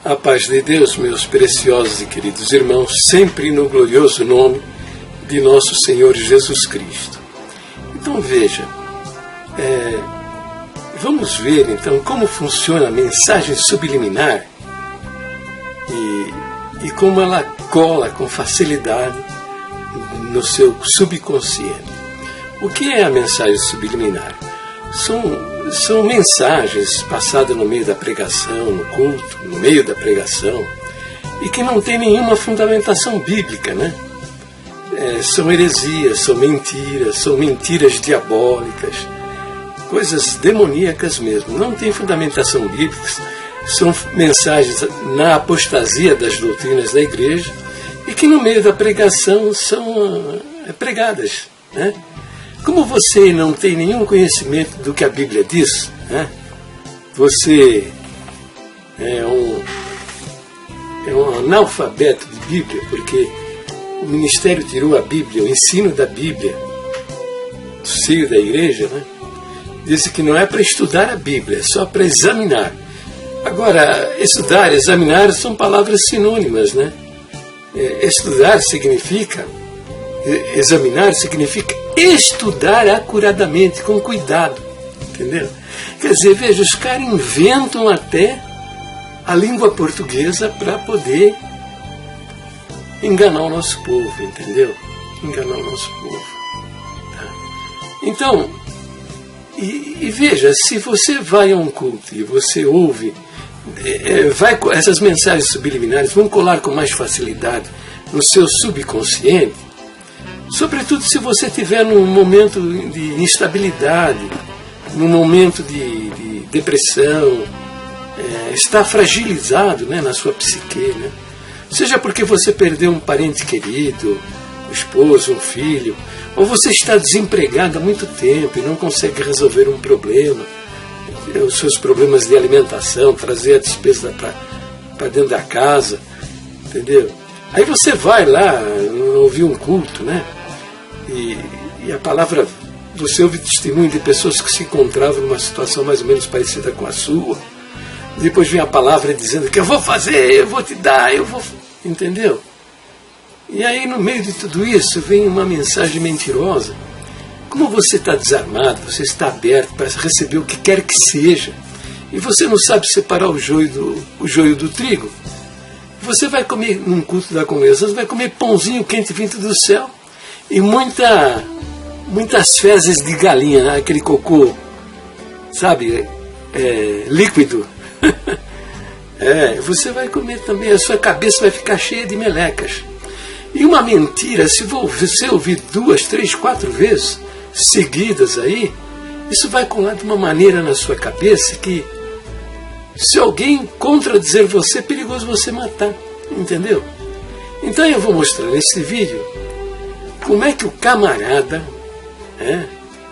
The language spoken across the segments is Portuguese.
A paz de Deus, meus preciosos e queridos irmãos, sempre no glorioso nome de nosso Senhor Jesus Cristo. Então veja, vamos ver então como funciona a mensagem subliminar e como ela cola com facilidade no seu subconsciente. O que é a mensagem subliminar? São mensagens passadas no meio da pregação, no culto, no meio da pregação, e que não tem nenhuma fundamentação bíblica, né? São heresias, são mentiras diabólicas, coisas demoníacas mesmo, não tem fundamentação bíblica, são mensagens na apostasia das doutrinas da igreja e que no meio da pregação são pregadas, né? Como você não tem nenhum conhecimento do que a Bíblia diz, né? Você é um analfabeto de Bíblia, porque o ministério tirou a Bíblia, o ensino da Bíblia do seio da igreja, né? Disse que não é para estudar a Bíblia, é só para examinar. Agora, estudar e examinar são palavras sinônimas, né? Estudar significa, examinar significa estudar acuradamente, com cuidado, entendeu? Quer dizer, veja, os caras inventam até a língua portuguesa para poder enganar o nosso povo, entendeu? Enganar o nosso povo. Tá? Então, e veja, se você vai a um culto e você ouve, essas mensagens subliminares vão colar com mais facilidade no seu subconsciente, sobretudo se você estiver num momento de instabilidade, num momento de depressão, está fragilizado, né, na sua psique, né? Seja porque você perdeu um parente querido, um esposo, um filho, ou você está desempregado há muito tempo e não consegue resolver um problema, os seus problemas de alimentação, trazer a despesa para dentro da casa, entendeu? Aí você vai lá ouvir um culto, né? E a palavra, você ouve testemunho de pessoas que se encontravam numa situação mais ou menos parecida com a sua. Depois vem a palavra dizendo que eu vou fazer, eu vou te dar, eu vou... Entendeu? E aí no meio de tudo isso vem uma mensagem mentirosa. Como você está desarmado, você está aberto para receber o que quer que seja, e você não sabe separar o joio do trigo, você vai comer num culto da congregação, você vai comer pãozinho quente vindo do céu, e muitas fezes de galinha, né? Aquele cocô, sabe, líquido. Você vai comer também, a sua cabeça vai ficar cheia de melecas. E uma mentira, se você ouvir 2, 3, 4 vezes seguidas aí, isso vai colar de uma maneira na sua cabeça que, se alguém contradizer você, é perigoso você matar, entendeu? Então eu vou mostrar nesse vídeo como é que o camarada,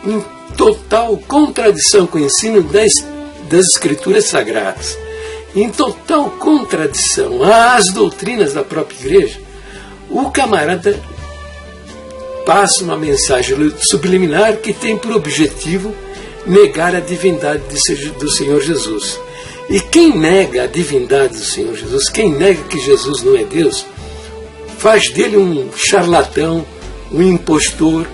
em total contradição com o ensino das Escrituras Sagradas, em total contradição às doutrinas da própria igreja, o camarada passa uma mensagem subliminar que tem por objetivo negar a divindade do Senhor Jesus. E quem nega a divindade do Senhor Jesus, quem nega que Jesus não é Deus, faz dele um charlatão, um impostor,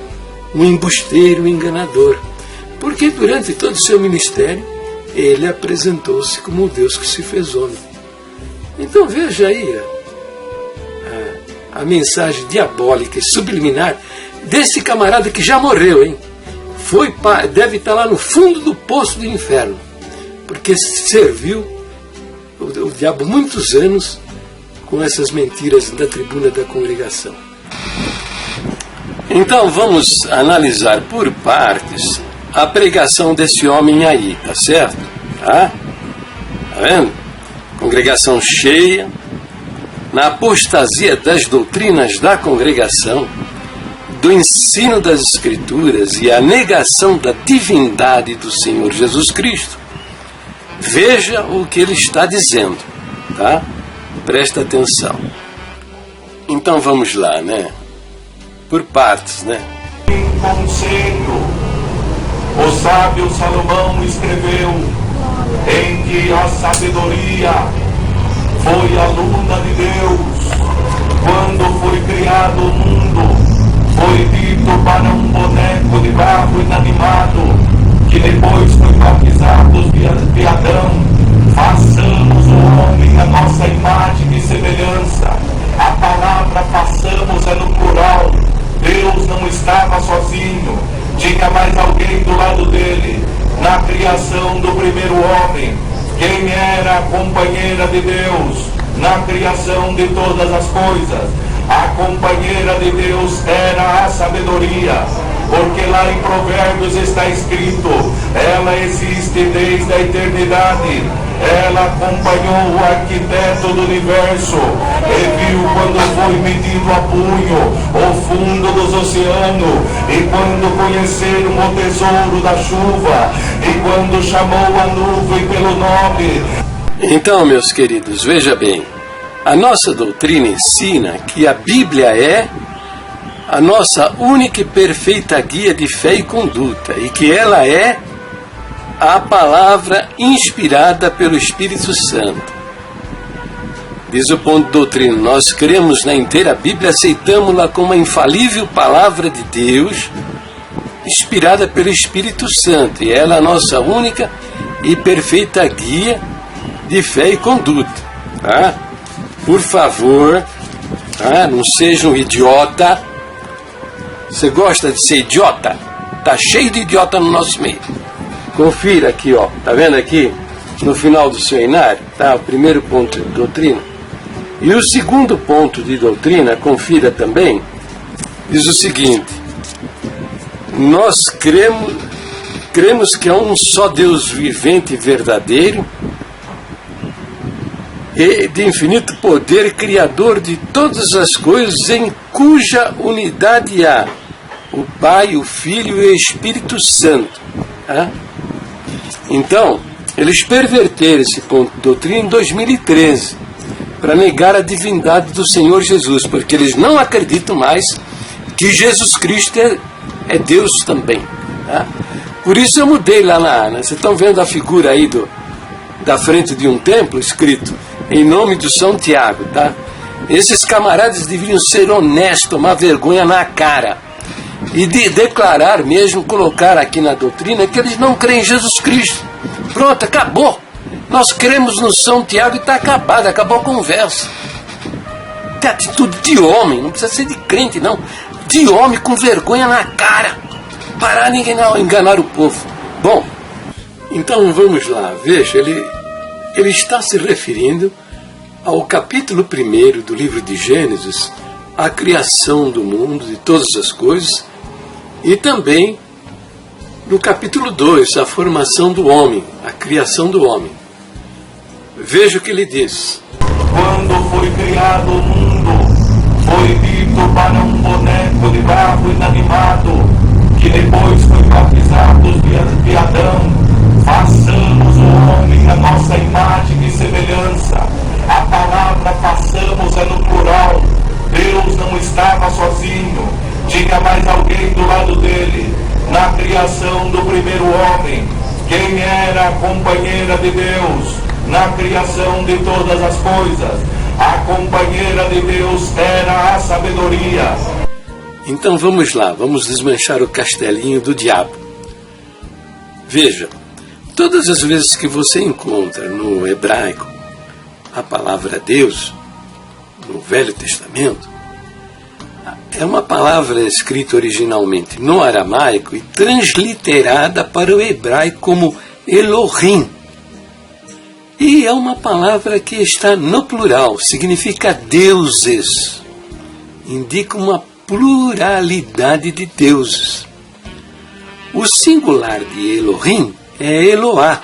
um embusteiro, um enganador. Porque durante todo o seu ministério, ele apresentou-se como o Deus que se fez homem. Então veja aí a mensagem diabólica e subliminar desse camarada que já morreu, hein? Deve estar lá no fundo do poço do inferno, porque serviu o diabo muitos anos com essas mentiras da tribuna da congregação. Então vamos analisar por partes a pregação desse homem aí, tá certo? Tá vendo? Congregação cheia, na apostasia das doutrinas da congregação, do ensino das Escrituras e a negação da divindade do Senhor Jesus Cristo. Veja o que ele está dizendo, tá? Presta atenção. Então vamos lá, né? Por partes, né? Em conselho, o sábio Salomão escreveu em que a sabedoria criado o mundo, foi dito para um boneco de barro inanimado, que depois foi batizado de Adão: façamos o homem a nossa imagem e semelhança. A palavra façamos é no plural. Deus não estava sozinho, tinha mais alguém do lado dele. Na criação do primeiro homem, quem era a companheira de Deus na criação de todas as coisas? A companheira de Deus era a sabedoria, porque lá em Provérbios está escrito: ela existe desde a eternidade. Ela acompanhou o arquiteto do universo e viu quando foi medido a punho o fundo dos oceanos, e quando conheceram o tesouro da chuva, e quando chamou a nuvem pelo nome. Então, meus queridos, veja bem, a nossa doutrina ensina que a Bíblia é a nossa única e perfeita guia de fé e conduta, e que ela é a palavra inspirada pelo Espírito Santo. Diz o ponto doutrina: nós cremos na inteira Bíblia, aceitamos-la como a infalível palavra de Deus, inspirada pelo Espírito Santo, e ela é a nossa única e perfeita guia de fé e conduta. Tá? Por favor, tá? Não seja um idiota. Você gosta de ser idiota? Tá cheio de idiota no nosso meio. Confira aqui, ó. Tá vendo aqui? No final do seu inário, tá? O primeiro ponto de doutrina. E o segundo ponto de doutrina, confira também, diz o seguinte: nós cremos que há um só Deus vivente e verdadeiro, e de infinito poder, criador de todas as coisas, em cuja unidade há o Pai, o Filho e o Espírito Santo. Tá? Então, eles perverteram esse ponto de doutrina em 2013 para negar a divindade do Senhor Jesus, porque eles não acreditam mais que Jesus Cristo é Deus também. Tá? Por isso eu mudei lá na Ana. Vocês estão vendo a figura aí da frente de um templo escrito em nome do São Tiago. Tá? Esses camaradas deveriam ser honestos, tomar vergonha na cara e declarar mesmo, colocar aqui na doutrina que eles não creem em Jesus Cristo. Pronto, acabou. Nós cremos no São Tiago e está acabado, acabou a conversa. Tem atitude de homem, não precisa ser de crente não, de homem com vergonha na cara. Parar ninguém não enganar o povo. Bom, então vamos lá, veja, ele está se referindo ao capítulo 1 do livro de Gênesis, a criação do mundo, de todas as coisas, e também no capítulo 2, a formação do homem, a criação do homem. Veja o que ele diz: quando foi criado o mundo, foi dito para um boneco de barro inanimado, que depois foi batizado de Adão: façamos o homem a nossa imagem e semelhança. A palavra façamos é no plural. Deus não estava sozinho, tinha mais alguém do lado dele. Na criação do primeiro homem, quem era a companheira de Deus na criação de todas as coisas? A companheira de Deus era a sabedoria. Então vamos lá, vamos desmanchar o castelinho do diabo. Veja, todas as vezes que você encontra no hebraico a palavra Deus, no Velho Testamento, é uma palavra escrita originalmente no aramaico e transliterada para o hebraico como Elohim. E é uma palavra que está no plural, significa deuses. Indica uma pluralidade de deuses. O singular de Elohim é Eloá.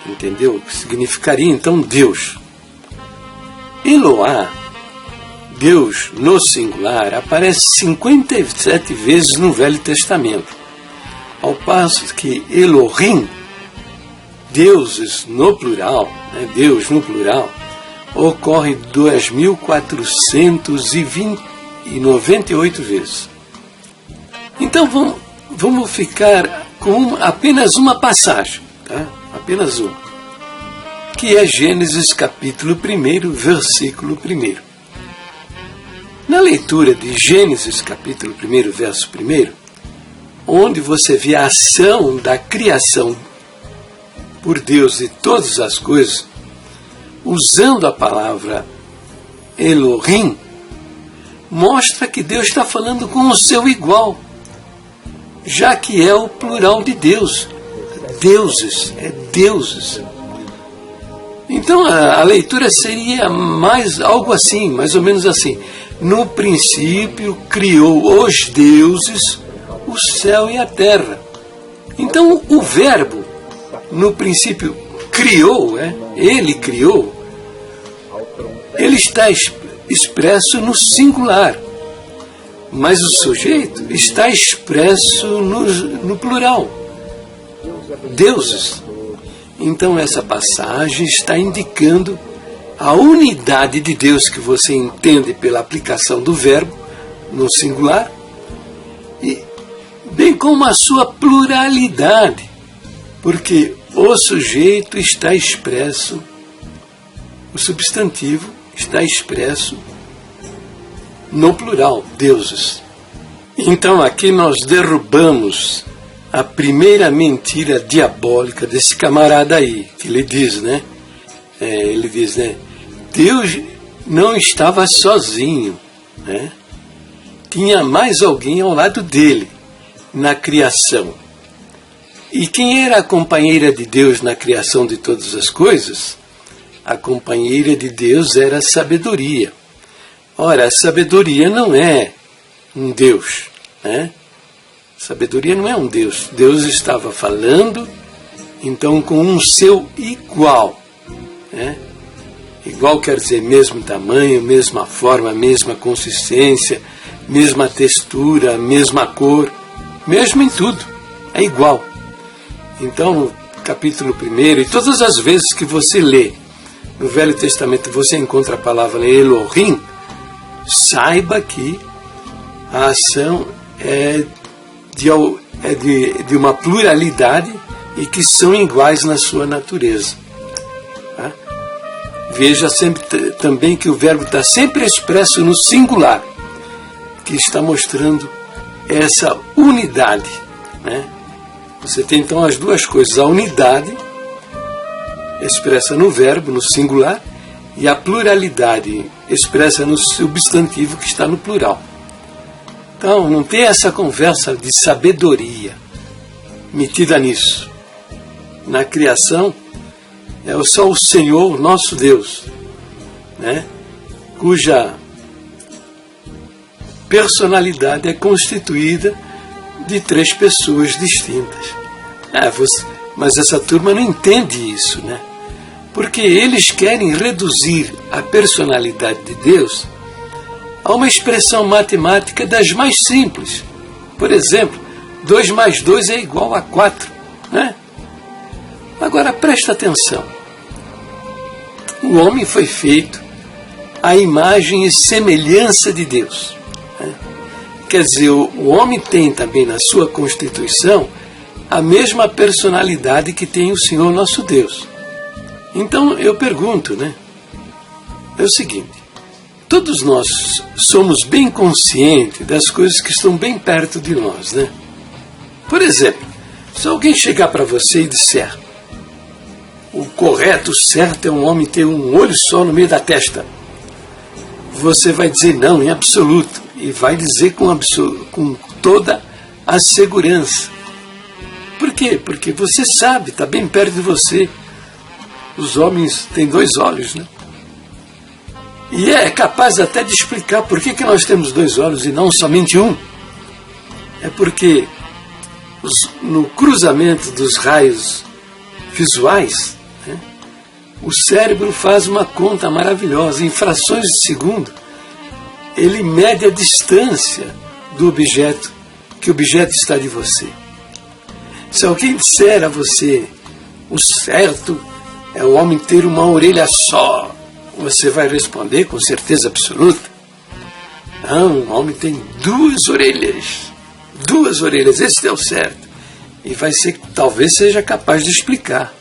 Entendeu? Significaria então Deus. Eloá, Deus no singular, aparece 57 vezes no Velho Testamento, ao passo que Elohim, deuses no plural, né, Deus no plural, ocorre 2.498 vezes. Então vamos ficar com apenas uma passagem, tá? Apenas uma, que é Gênesis capítulo 1, versículo 1. Na leitura de Gênesis, capítulo 1, verso 1, onde você vê a ação da criação por Deus de todas as coisas, usando a palavra Elohim, mostra que Deus está falando com o seu igual, já que é o plural de Deus. Deuses, é deuses. Então a leitura seria mais algo assim, mais ou menos assim. No princípio criou os deuses, o céu e a terra. Então o verbo, no princípio criou, ele criou, ele está expresso no singular, mas o sujeito está expresso no plural, deuses. Então essa passagem está indicando a unidade de Deus que você entende pela aplicação do verbo no singular, e bem como a sua pluralidade, porque o sujeito está expresso, o substantivo está expresso no plural, deuses. Então aqui nós derrubamos a primeira mentira diabólica desse camarada aí, que ele diz, ele diz, Deus não estava sozinho, tinha mais alguém ao lado dele na criação. E quem era a companheira de Deus na criação de todas as coisas? A companheira de Deus era a sabedoria. Ora, a sabedoria não é um Deus, Sabedoria não é um Deus. Deus estava falando, então, com um seu igual. Igual quer dizer mesmo tamanho, mesma forma, mesma consistência, mesma textura, mesma cor, mesmo em tudo. É igual. Então, no capítulo 1, e todas as vezes que você lê no Velho Testamento, você encontra a palavra Elohim, saiba que a ação é de uma pluralidade e que são iguais na sua natureza. Veja sempre também que o verbo está sempre expresso no singular, que está mostrando essa unidade. Você tem então as duas coisas, a unidade expressa no verbo, no singular, e a pluralidade expressa no substantivo que está no plural. Então, não tem essa conversa de sabedoria metida nisso. Na criação, é só o Senhor, nosso Deus, cuja personalidade é constituída de 3 pessoas distintas. Mas essa turma não entende isso, porque eles querem reduzir a personalidade de Deus a uma expressão matemática das mais simples. Por exemplo, 2 mais 2 é igual a 4. Agora, presta atenção. O homem foi feito à imagem e semelhança de Deus. Quer dizer, o homem tem também na sua constituição a mesma personalidade que tem o Senhor nosso Deus. Então eu pergunto, é o seguinte: todos nós somos bem conscientes das coisas que estão bem perto de nós, Por exemplo, se alguém chegar para você e disser: o correto, o certo é um homem ter um olho só no meio da testa, você vai dizer não, em absoluto, e vai dizer com toda a segurança. Por quê? Porque você sabe, está bem perto de você. Os homens têm 2 olhos, E é capaz até de explicar por que nós temos 2 olhos e não somente um. É porque no cruzamento dos raios visuais, o cérebro faz uma conta maravilhosa. Em frações de segundo, ele mede a distância do objeto, que o objeto está de você. Se alguém disser a você: o certo é o homem ter uma orelha só, você vai responder com certeza absoluta: não, o homem tem 2 orelhas. 2 orelhas, esse é o certo. E talvez seja capaz de explicar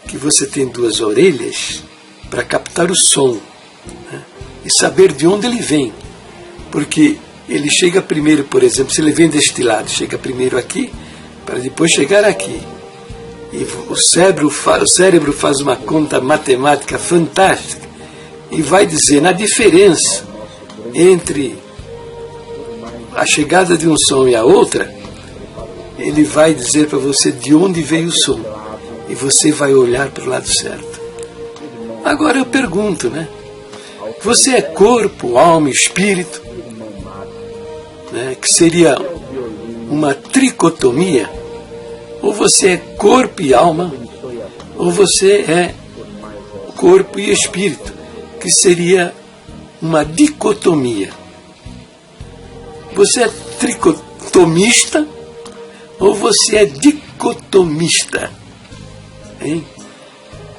que você tem 2 orelhas para captar o som, e saber de onde ele vem. Porque ele chega primeiro, por exemplo, se ele vem deste lado, chega primeiro aqui, para depois chegar aqui. E o cérebro faz uma conta matemática fantástica e vai dizer, na diferença entre a chegada de um som e a outra, ele vai dizer para você de onde veio o som. E você vai olhar para o lado certo. Agora eu pergunto, né? Você é corpo, alma e espírito? Né? Que seria uma tricotomia? Ou você é corpo e alma, ou você é corpo e espírito, que seria uma dicotomia. Você é tricotomista ou você é dicotomista? Hein?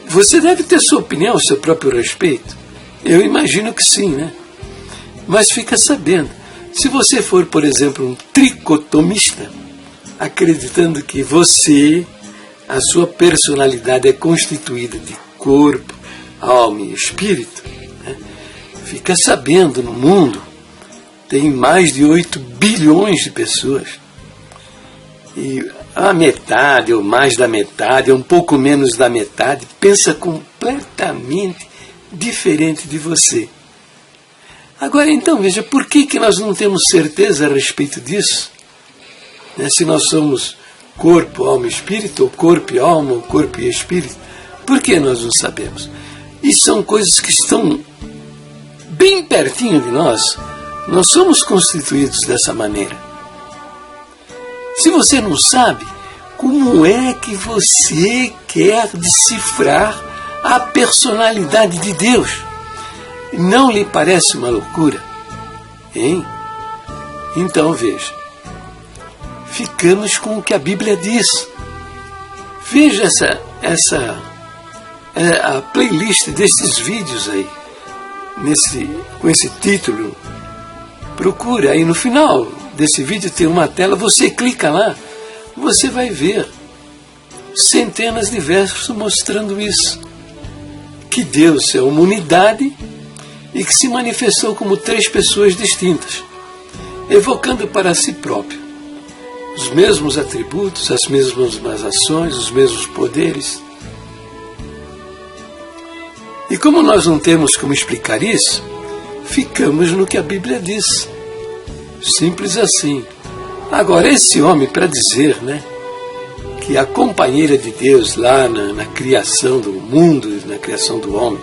Você deve ter sua opinião a seu próprio respeito. Eu imagino que sim, né? Mas fica sabendo, se você for, por exemplo, um tricotomista, acreditando que você, a sua personalidade é constituída de corpo, alma e espírito, né? Fica sabendo, no mundo tem mais de 8 bilhões de pessoas. E a metade, ou mais da metade, ou um pouco menos da metade, pensa completamente diferente de você. Agora, então, veja, por que nós não temos certeza a respeito disso? Se nós somos corpo, alma e espírito, ou corpo e alma, ou corpo e espírito, por que nós não sabemos? E são coisas que estão bem pertinho de nós. Nós somos constituídos dessa maneira. Se você não sabe, como é que você quer decifrar a personalidade de Deus? Não lhe parece uma loucura? Hein? Então veja. Ficamos com o que a Bíblia diz. Veja a playlist desses vídeos aí, com esse título. Procura aí no final desse vídeo, tem uma tela, você clica lá, você vai ver centenas de versos mostrando isso. Que Deus é uma unidade e que se manifestou como 3 pessoas distintas, evocando para si próprio os mesmos atributos, as mesmas ações, os mesmos poderes. E como nós não temos como explicar isso, ficamos no que a Bíblia diz. Simples assim. Agora, esse homem, para dizer, né, que a companheira de Deus lá na criação do mundo, na criação do homem,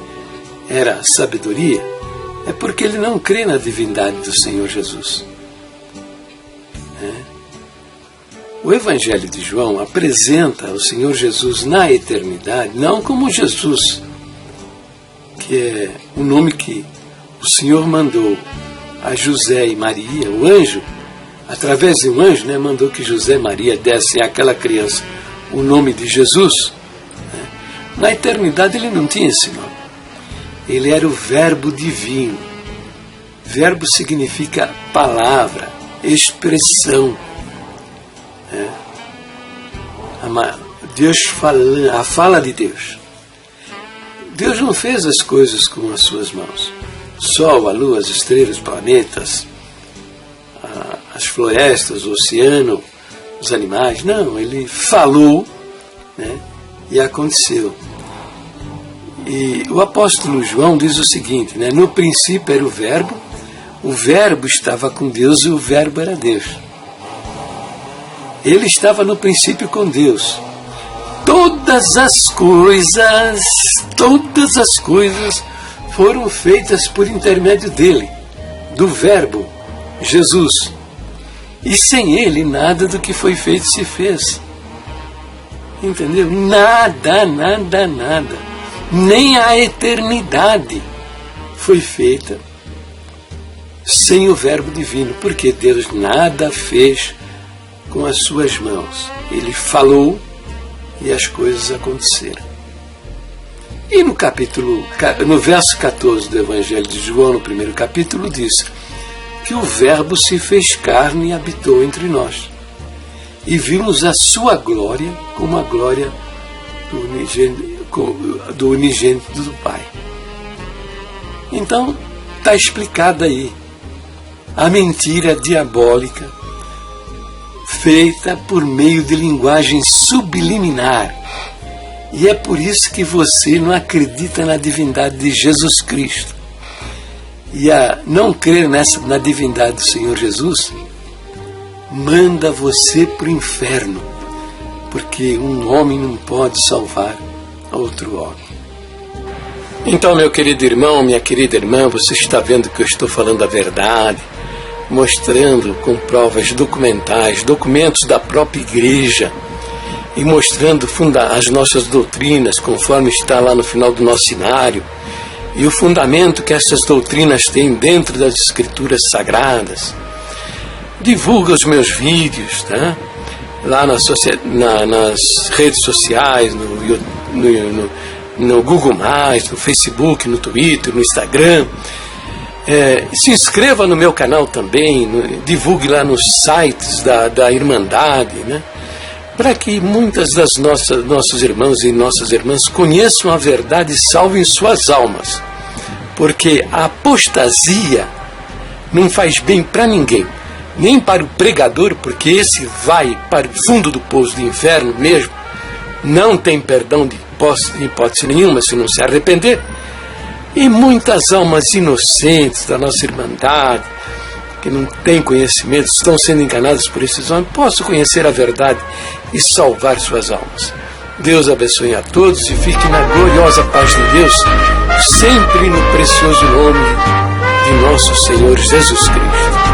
era a sabedoria, é porque ele não crê na divindade do Senhor Jesus. O Evangelho de João apresenta o Senhor Jesus na eternidade, não como Jesus, que é o nome que o Senhor mandou a José e Maria, o anjo, através de um anjo, né, mandou que José e Maria dessem àquela criança o nome de Jesus. Na eternidade ele não tinha esse nome. Ele era o Verbo divino. Verbo significa palavra, expressão. Deus falando, a fala de Deus. Deus não fez as coisas com as suas mãos. O sol, a lua, as estrelas, os planetas, as florestas, o oceano, os animais. Não, ele falou, né, e aconteceu. E o apóstolo João diz o seguinte, né, no princípio era o Verbo estava com Deus e o Verbo era Deus. Ele estava no princípio com Deus. Todas as coisas foram feitas por intermédio dele, do Verbo, Jesus. E sem ele, nada do que foi feito se fez. Entendeu? Nada. Nem a eternidade foi feita sem o Verbo divino, porque Deus nada fez com as suas mãos. Ele falou e as coisas aconteceram. E no verso 14 do Evangelho de João, no primeiro capítulo, diz que o Verbo se fez carne e habitou entre nós. E vimos a sua glória como a glória do unigênito do Pai. Então, está explicado aí a mentira diabólica feita por meio de linguagem subliminar. E é por isso que você não acredita na divindade de Jesus Cristo. E a não crer na divindade do Senhor Jesus manda você para o inferno, porque um homem não pode salvar outro homem. Então, meu querido irmão, minha querida irmã, você está vendo que eu estou falando a verdade, mostrando com provas documentais, documentos da própria igreja, e mostrando as nossas doutrinas, conforme está lá no final do nosso cenário, e o fundamento que essas doutrinas têm dentro das escrituras sagradas. Divulga os vídeos, tá? Lá nas redes sociais, no Google+, no Facebook, no Twitter, no Instagram. Se inscreva no meu canal também, divulgue lá nos sites da Irmandade, né? Para que muitas das nossos irmãos e nossas irmãs conheçam a verdade e salvem suas almas. Porque a apostasia não faz bem para ninguém, nem para o pregador, porque esse vai para o fundo do poço do inferno mesmo, não tem perdão de hipótese nenhuma se não se arrepender. E muitas almas inocentes da nossa Irmandade, que não têm conhecimento, estão sendo enganadas por esses homens, possam conhecer a verdade e salvar suas almas. Deus abençoe a todos e fique na gloriosa paz de Deus, sempre no precioso nome de nosso Senhor Jesus Cristo.